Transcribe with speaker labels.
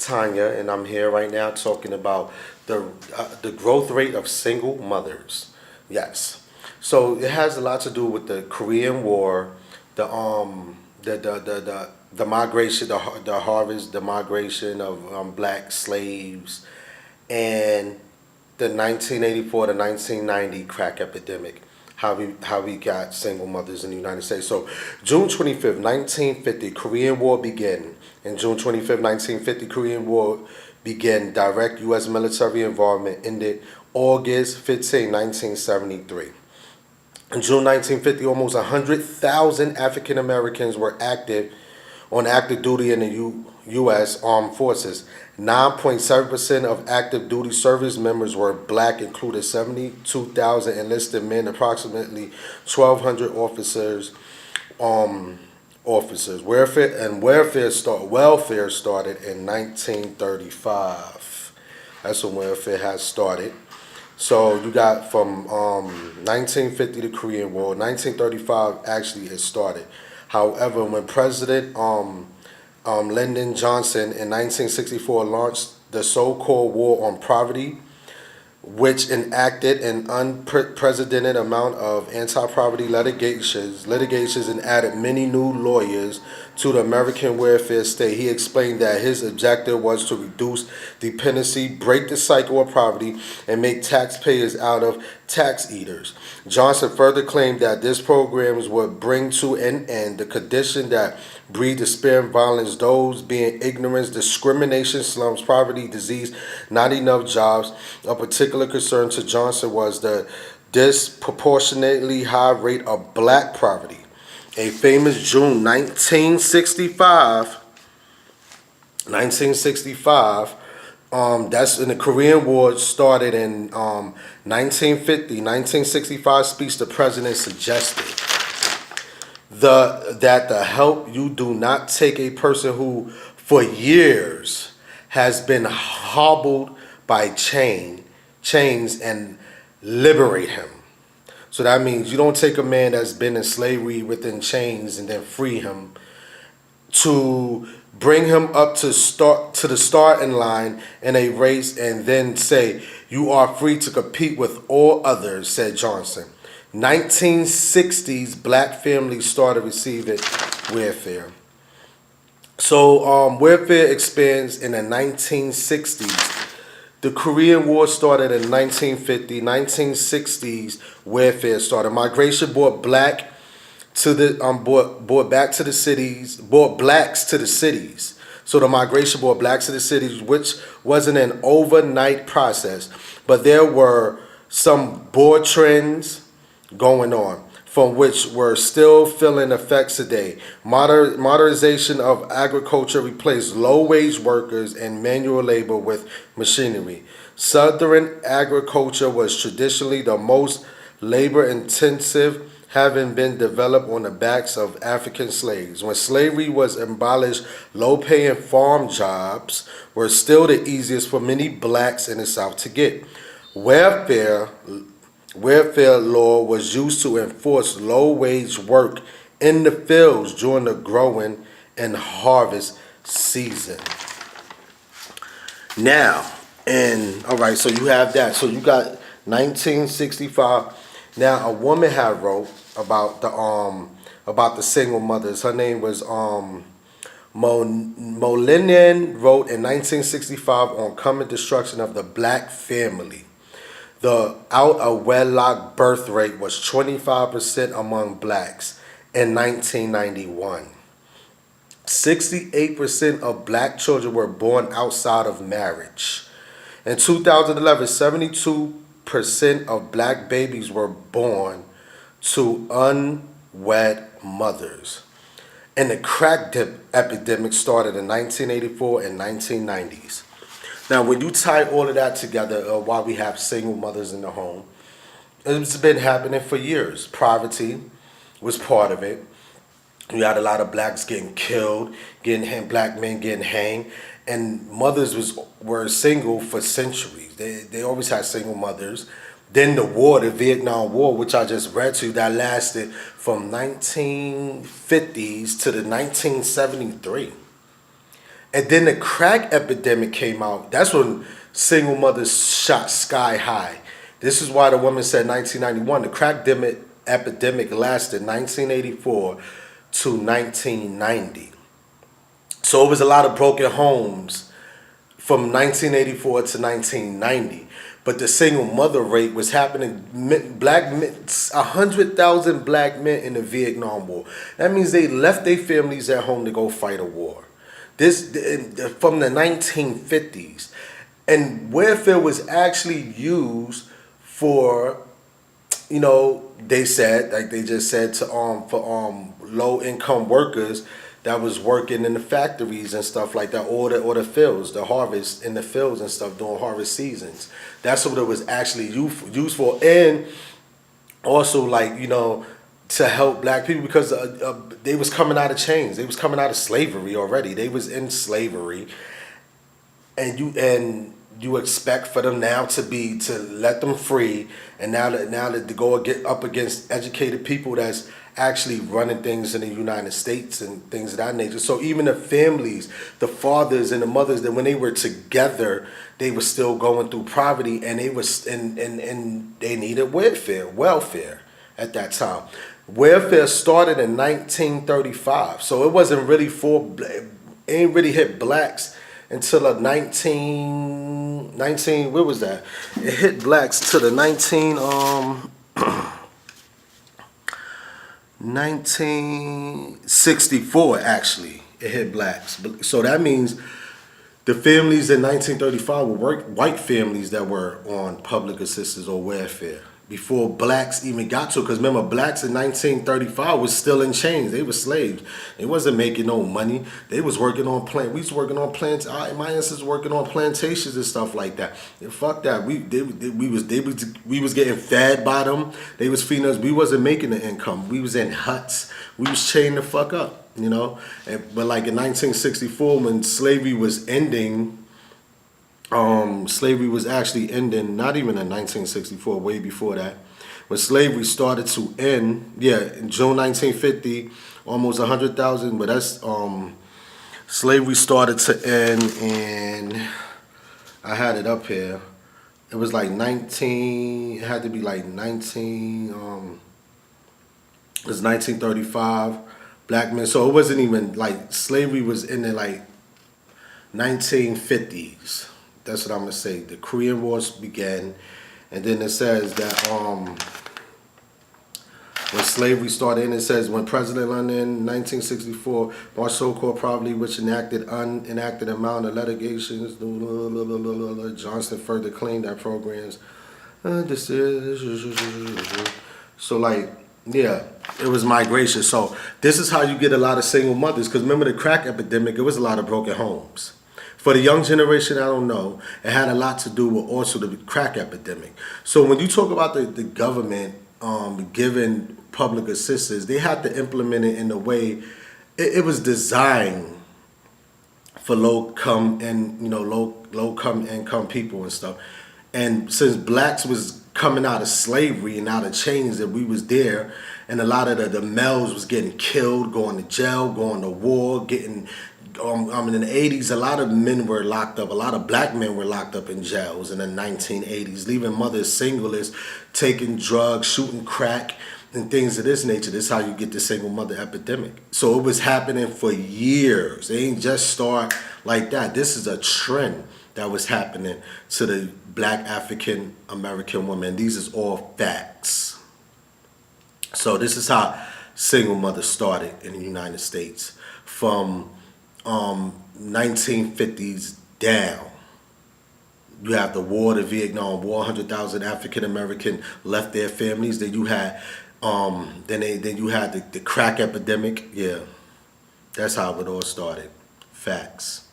Speaker 1: Tanya, and I'm here right now talking about the growth rate of single mothers. Yes, so it has a lot to do with the Korean War, the migration, the harvest, the migration of black slaves, and the 1984 to 1990 crack epidemic. How we got single mothers in the United States. So June 25th, 1950, Korean War began. In June 25th, 1950, Korean War began. Direct U.S. military involvement ended August 15, 1973. In June 1950, almost 100,000 African Americans were on active duty in the U.S. Armed Forces. 9.7% of active duty service members were black, included 72,000 enlisted men, approximately 1,200 officers. Welfare started in 1935. That's when welfare has started. So you got from 1950 the Korean War. 1935 actually it started. However, when President Lyndon Johnson in 1964 launched the so-called War on Poverty, which enacted an unprecedented amount of anti-poverty litigations and added many new lawyers to the American welfare state. He explained that his objective was to reduce dependency, break the cycle of poverty, and make taxpayers out of tax eaters. Johnson further claimed that this program would bring to an end the condition that breed despair and violence, those being ignorance, discrimination, slums, poverty, disease, not enough jobs. A particular concern to Johnson was the disproportionately high rate of black poverty. A famous June 1965, that's when the Korean War started in 1950. 1965 speech the president suggested that the help you do not take a person who for years has been hobbled by chains and liberate him. So that means you don't take a man that's been in slavery within chains and then free him, to bring him up to the starting line in a race and then say you are free to compete with all others, said Johnson. 1960s black families started receiving welfare. So welfare expands in the 1960s. The Korean War started in 1950. 1960s welfare started. Migration brought blacks to the cities. So the migration brought blacks to the cities, which wasn't an overnight process, but there were some broad trends going on, from which we're still feeling effects today. Modernization of agriculture replaced low-wage workers and manual labor with machinery. Southern agriculture was traditionally the most labor-intensive, having been developed on the backs of African slaves. When slavery was abolished, low-paying farm jobs were still the easiest for many blacks in the South to get. Welfare law was used to enforce low-wage work in the fields during the growing and harvest season. Now, all right, so you have that. So you got 1965. Now, a woman had wrote about the single mothers. Her name was Molinian, wrote in 1965 on coming destruction of the black family. The out-of-wedlock birth rate was 25% among blacks in 1991. 68% of black children were born outside of marriage. In 2011, 72% of black babies were born to unwed mothers. And the crack epidemic started in 1984 and 1990s. Now, when you tie all of that together, why we have single mothers in the home, it's been happening for years. Poverty was part of it. You had a lot of blacks getting killed, black men getting hanged, and mothers were single for centuries. They always had single mothers. Then the Vietnam War, which I just read to you, that lasted from 1950s to the 1973. And then the crack epidemic came out. That's when single mothers shot sky high. This is why the woman said 1991. The epidemic lasted 1984 to 1990. So it was a lot of broken homes from 1984 to 1990. But the single mother rate was happening. Black men, 100,000 black men in the Vietnam War. That means they left their families at home to go fight a war. This from the 1950s, and welfare was actually used for, they said, like they just said, to for low income workers that was working in the factories and stuff like that, or the fields, the harvest in the fields and stuff during harvest seasons. That's what it was actually used for, and also to help black people because they was coming out of chains, they was coming out of slavery already, they was in slavery, and you expect for them now to let them free, and now that to go up against educated people that's actually running things in the United States and things of that nature. So even the families, the fathers and the mothers, that when they were together, they were still going through poverty, and they was and they needed welfare at that time. Welfare started in 1935, so it wasn't really ain't really hit blacks until the 19 what was that? It hit blacks to the 1964 actually. It hit blacks. So that means the families in 1935 were white families that were on public assistance or welfare before blacks even got to it. Because remember, blacks in 1935 was still in chains. They were slaves. They wasn't making no money. They was working on we was working on my ancestors working on plantations and stuff like that. And fuck that. We was getting fed by them. They was feeding us. We wasn't making the income. We was in huts. We was chained the fuck up. But like in 1964, when slavery was ending. Slavery was actually ending, not even in 1964, way before that. When slavery started to end, in June 1950, almost 100,000, but that's, slavery started to end, and I had it up here. It was like it had to be like it was 1935, black men, so it wasn't even like, slavery was in the like 1950s. That's what I'm gonna say. The Korean Wars began, and then it says that when slavery started, it says when President London, 1964, March so-called probably which unenacted amount of litigations, Johnson further claimed that programs. So it was migration. So this is how you get a lot of single mothers. Because remember the crack epidemic, it was a lot of broken homes. For the young generation, I don't know. It had a lot to do with also the crack epidemic. So when you talk about the government giving public assistance, they had to implement it in a way. It was designed for low come income people and stuff. And since blacks was coming out of slavery and out of chains, that we was there, and a lot of the males was getting killed, going to jail, going to war, getting. In the 80s, a lot of men were locked up. A lot of black men were locked up in jails in the 1980s, leaving mothers singleless, taking drugs, shooting crack, and things of this nature. This is how you get the single mother epidemic. So it was happening for years. It ain't just start like that. This is a trend that was happening to the black African American woman. These is all facts. So this is how single mothers started in the United States from 1950s down. You have the war, the Vietnam War, 100,000 African American left their families. Then you had then you had the crack epidemic. Yeah, that's how it all started. Facts.